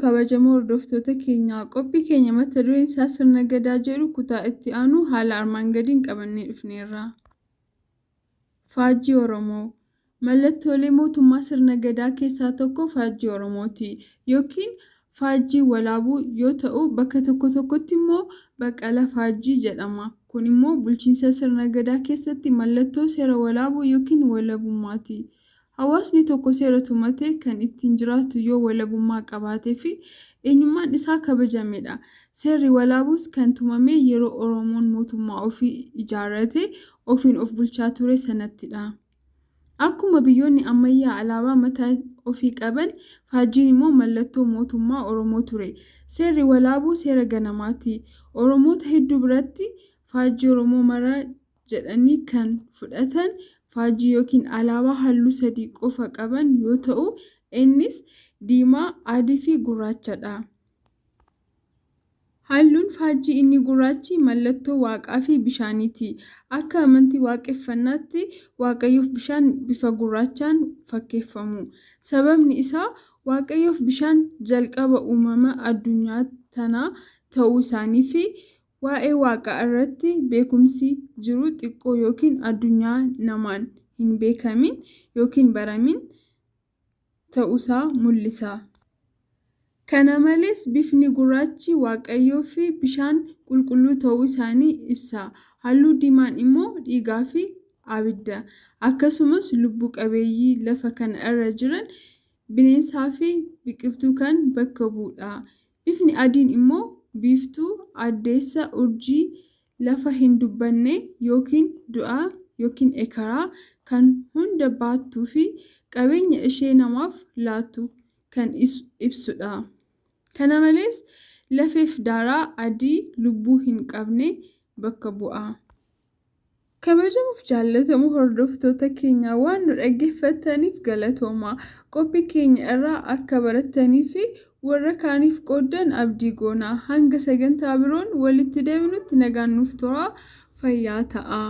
kabajamoo hordoftoota keenyaa qophii keenya mata dureen isaa sirna gadaa jedhu kutaa itti aanu haala armaan gadiin qabannee dhufneerra. Faajjii Oromoo. Mallattoolee mootummaa sirna gadaa keessaa tokko faajjii Oromooti yookiin faajjii walaabuu yoo ta'u bakka tokko tokkotti immoo baqqala faajjii jedhama. Kun immoo bulchiinsa sirna gadaa keessatti mallattoo seera walaabuu yookiin walabummaati. Hawaasni tokko seera tumatee kan ittiin jiraatu yoo walabummaa qabaatee fi eenyummaan isaa kabajamedha. Seerri walaabuus kan tumame yeroo Oromoon mootummaa ofii ijaarratee ofiin of bulchaa ture sanattidha. Akkuma biyyoonni ammayyaa alaabaa mataa ofii qaban, faajjiin immoo mallattoo mootummaa Oromoo ture. Seerri walaabuu seera ganamaati. Oromoota hedduu biratti faajjii Oromoo maraa jedhanii kan fudhatan faajjii yookiin alaabaa halluu sadii qofa qaban yoo ta'u, innis diimaa, adii fi gurraachadha. Halluun faajjii inni gurraachi mallattoo waaqaa fi bishaaniiti. Akka amantii waaqeffannaatti Waaqayyoof bishaan bifa gurraachaan fakkeeffamu. Sababni isaa Waaqayyoof bishaan jalqaba uumama addunyaa tanaa ta'uu isaanii fi waa'ee waaqaa irratti beekumsi jiru xiqqoo yookiin addunyaa namaan hin beekamin yookiin baramin ta'uusaa mul'isa. Kana malees bifni gurraachi Waaqayyoo fi bishaan qulqulluu ta'uu isaanii ibsa. Halluu diimaan immoo dhiigaa fi abidda. Akkasumas lubbuu qabeeyyii lafa kana irra jiran bineensaa fi biqiltuu kan bakka bu'udha. Bifni adiin immoo biiftuu, addeessa, urjii, lafa hin dubbanne yookiin du'aa yookiin ekeraa kan hunda baattuu fi qabeenya ishee namaaf laattu kan ibsudha. Kana malees lafeef daaraa adii lubbuu hin qabne bakka bu'a. Kabajamuuf jaallatamu hordoftoota keenyaa waan nu dhaggeeffataniif galatooma. Qophii keenya irraa akka barattanii fi warra kaaniif qooddan abdii goona. Hanga sagantaa biroon walitti deebinutti nagaan nuuf turaa. Fayyaa ta'aa.